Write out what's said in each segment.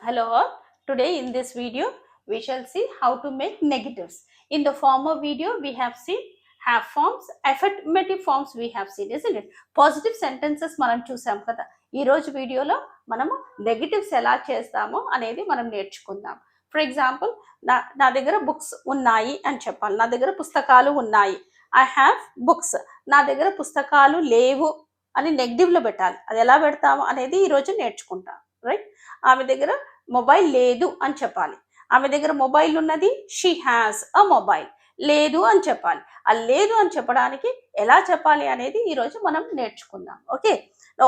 Hello all. Today in this video we shall see how to make negatives. In the former video we have seen have forms, affirmative forms we have seen, isn't it? Positive sentences మనం చూసాం కదా. ఈ రోజు వీడియోలో మనము negatives ఎలా చేస్తామో అనేది మనం నేర్చుకుందాం. ఫర్ ఎగ్జాంపుల్ నా దగ్గర బుక్స్ ఉన్నాయి అని చెప్పాలి. నా దగ్గర పుస్తకాలు ఉన్నాయి. I have books. నా దగ్గర పుస్తకాలు లేవు అని నెగటివ్లో పెట్టాలి. అది ఎలా పెడతాము అనేది ఈరోజు నేర్చుకుంటాం. రైట్? ఆమె దగ్గర మొబైల్ లేదు అని చెప్పాలి. ఆమె దగ్గర మొబైల్ ఉన్నది, షీ హ్యాస్ అ మొబైల్. లేదు అని చెప్పాలి. ఆ లేదు అని చెప్పడానికి ఎలా చెప్పాలి అనేది ఈరోజు మనం నేర్చుకుందాం. Okay,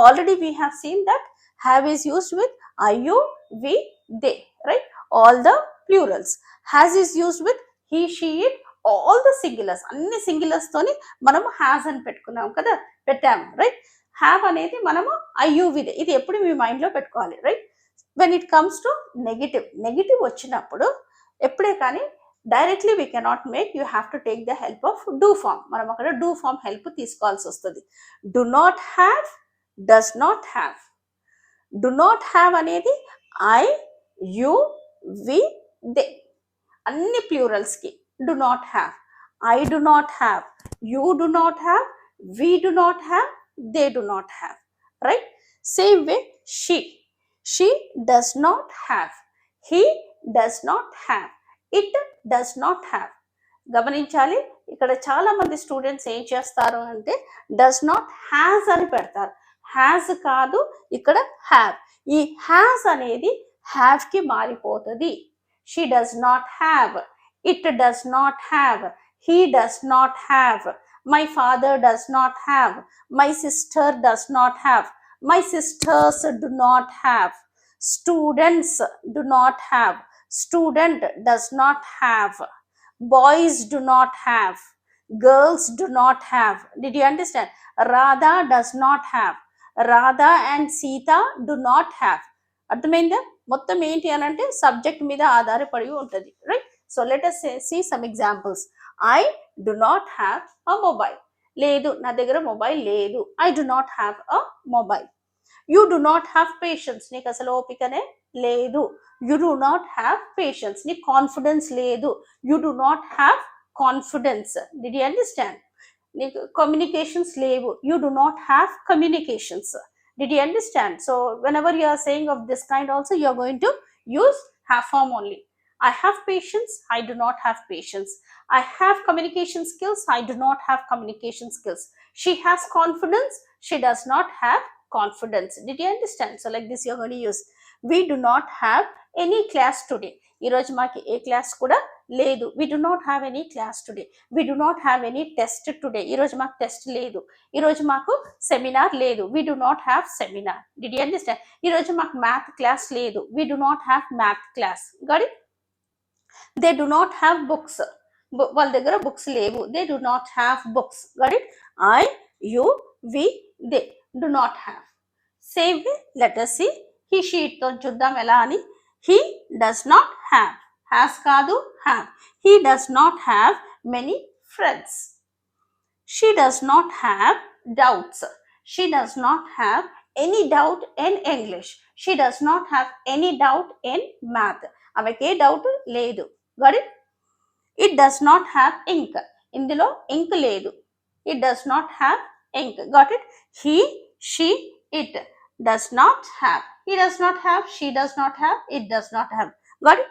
already we have seen that have is used with I, you, we, they, right? All the plurals. Has is used with he, she, it, all the singulars. అన్ని సింగులర్స్ తోని మనము హ్యాస్ అని పెట్టుకున్నాం కదా, పెట్టాము. రైట్? హ్యావ్ అనేది మనము I, you, we, they. ఇది ఎప్పుడు మీ మైండ్లో పెట్టుకోవాలి. Right? when it comes to negative వచ్చినప్పుడు ఎప్పుడే కానీ directly we cannot make, you have to take the help of do form. మనం అక్కడ డూ ఫామ్ హెల్ప్ తీసుకోవాల్సి వస్తుంది. Do not have, does not have. Do not have అనేది I, you, we, they అన్ని ప్లూరల్స్కి do not have. I do not have, you do not have, we do not have, they do not have. Right? Same way she does not have, he does not have, it does not have. గమనించాలి, ఇక్కడ చాలా మంది students ఏం చేస్తారు అంటే does not has అని పెడతారు. Has కాదు, ఇక్కడ హ్యావ్. ఈ హ్యాస్ అనేది హ్యావ్ కి మారిపోతుంది. She does not have, it does not have, he does not have, my father does not have, my sister does not have, my sisters do not have, students do not have, student does not have, boys do not have, girls do not have. Did you understand? Radha does not have, Radha and Sita do not have. అర్థమైందా? మొత్తం ఏంటి అని అంటే subject మీద ఆధారపడి ఉంటుంది. Right? So let us see some examples. I do not have a mobile. లేదు, నా దగ్గర మొబైల్ లేదు. I do not have a mobile. You do not have patience. నీకు అసలు ఓపికనే లేదు. You do not have patience. నీకు కాన్ఫిడెన్స్ లేదు. You do not have confidence. Did you understand? నీకు కమ్యూనికేషన్స్ లేవు. You do not have communications. Did you understand? So whenever you are saying of this kind also, you are going to use have form only. I have patience, I do not have patience. I have communication skills, I do not have communication skills. She has confidence, she does not have confidence. Did you understand? So like this you are going to use. We do not have any class today. ఈ రోజు మాకు ఏ class కూడా లేదు. We do not have any class today. We do not have any test today. ఈ రోజు మాకు test లేదు. ఈ రోజు మాకు సెమినార్ లేదు. We do not have seminar. Did you understand? ఈ రోజు మాకు మ్యాథ్ క్లాస్ లేదు. We do not have math class. Got it? They do not have books. వాళ్ళ దగ్గర బుక్స్ లేవు. They do not have books. Got it? I, you, we, they do not have. Same way, let us see. He, she, తో చూద్దాం ఎలా అని. He does not have. Has కాదు, have. He does not have many friends. She does not have doubts. She does not have any doubt in English. She does not have any doubt in math. ఆమెకి ఏ doubt లేదు. Got it? It does not have ink. ఇందులో ఇంక్ లేదు. It does not have ink. Got it? He, she, it does not have. He does not have, she does not have, it does not have. Got it?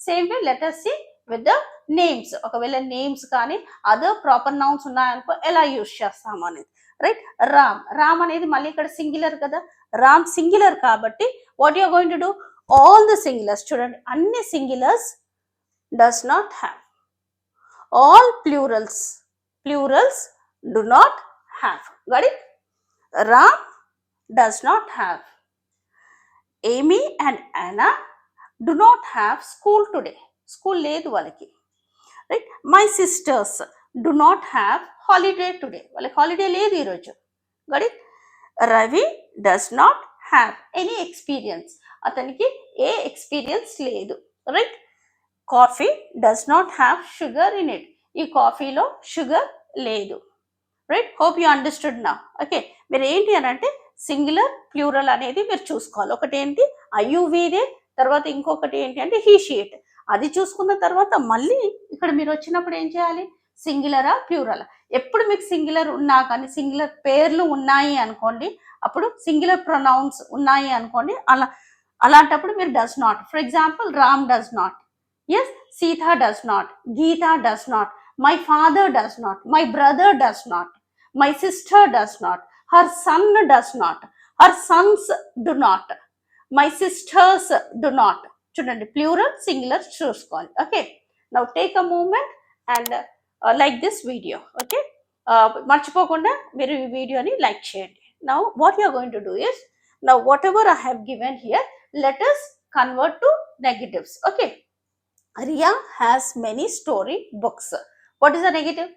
Same way, let us see with the names. ఒకవేళ names కానీ other proper nouns ఉన్నాయనుకో ఎలా use చేస్తాము అనేది. Right? Ram. Ram అనేది మళ్ళీ ఇక్కడ singular కదా. Ram singular కాబట్టి what you are going to do? All the singulars చూడండి, అన్ని singulars does not have. All plurals do not have. Got it? Ram does not have. Amy and Anna do not have school today. School లేదు వాళ్ళకి. Right? My sisters do not have holiday today. వాళ్ళకి holiday లేదు ఈరోజు. Got it? Ravi does not have any experience. అతనికి ఏ experience లేదు. Right? Coffee does not have sugar in it. ఈ కాఫీలో sugar లేదు. రైట్? హోప్ యూ అండర్స్టూడ్ నా. Okay, మీరు ఏంటి అని అంటే సింగులర్ ప్లూరల్ అనేది మీరు చూసుకోవాలి. ఒకటి ఏంటి, ఐయువిదే, తర్వాత ఇంకొకటి ఏంటి అంటే హీ షీట్. అది చూసుకున్న తర్వాత మళ్ళీ ఇక్కడ మీరు వచ్చినప్పుడు ఏం చేయాలి, సింగులరా ప్లూరల్. ఎప్పుడు మీకు సింగులర్ ఉన్నా కానీ సింగులర్ పేర్లు ఉన్నాయి అనుకోండి, అప్పుడు సింగులర్ ప్రొనౌన్స్ ఉన్నాయి అనుకోండి, అలాంటప్పుడు మీరు does not. For example Ram does not, yes Sita does not, Gita does not, my father does not, my brother does not, my sister does not, her son does not, her sons do not, my sisters do not. చూడండి plural singular చూసుకోవాలి. Okay, now take a moment and like this video. Okay, మర్చిపోకుండా మీరు ఈ వీడియోని like చేయండి. Now what you are going to do is, now whatever I have given here, let us convert to negatives. Okay, Riya has many story books. What is the negative?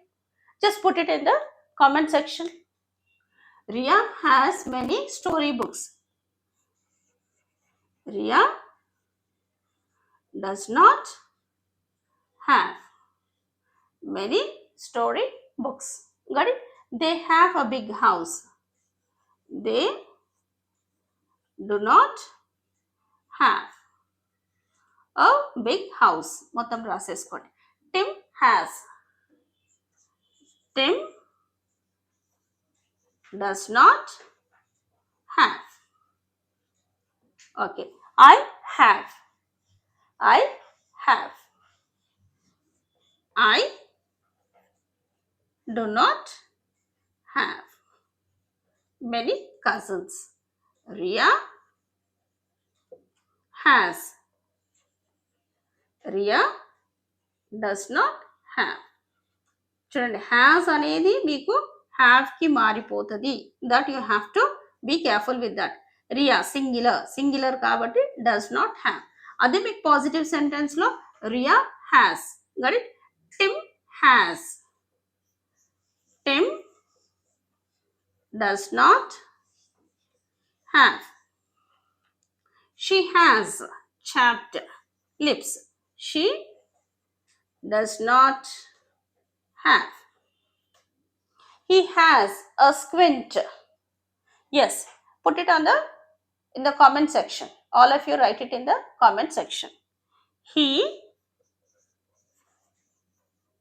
Just put it in the comment section. Riya has many story books. Riya does not have many story books. Got it? They have a big house. They do not have a big house. మొత్తం రాసేసుకోండి. Tim has. Tim does not have. Okay, I have. I have. I do not have many cousins. Riya has. Riya does not have. చూడండి, has అనేది మీకు have కి మారిపోతుంది. That you have to be careful with that. Riya singular కాబట్టి does not have. అదే మీకు positive sentence లో Riya has. Got it? Tim has. Tim does not have. She has chapped lips. She does not have. He has a squint. Yes, put it in the comment section. All of you write it in the comment section. He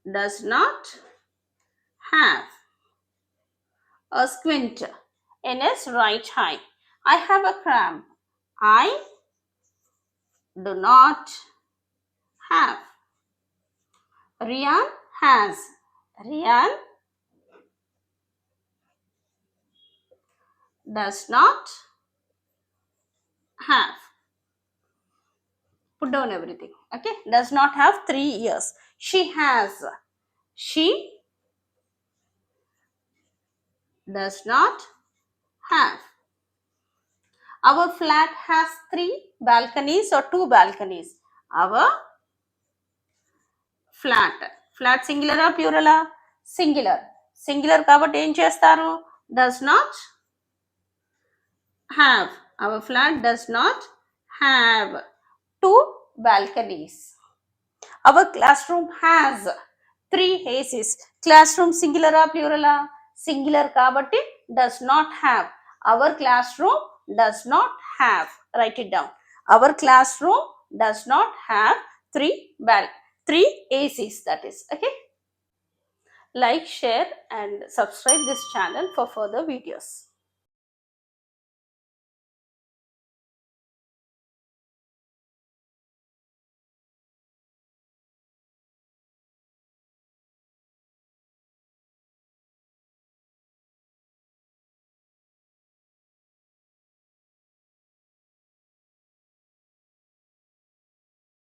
does not have a squint in his right eye. I have a cramp. I do not have. Riyan has. Riyan does not have. Put down everything. Okay, does not have 3 ears. She has. She does not have. Our flat has 3 balconies or 2 balconies. Our flat singular or plural? Singular కాబట్టి ఏం చేస్తారు? Does not have. Our flat does not have 2 balconies. Our classroom has 3 ACs. Classroom singular or plural? Singular కాబట్టి does not have. Our classroom does not have. Write it down. Our classroom does not have 3 ACs, that is. Okay, like, share and subscribe this channel for further videos.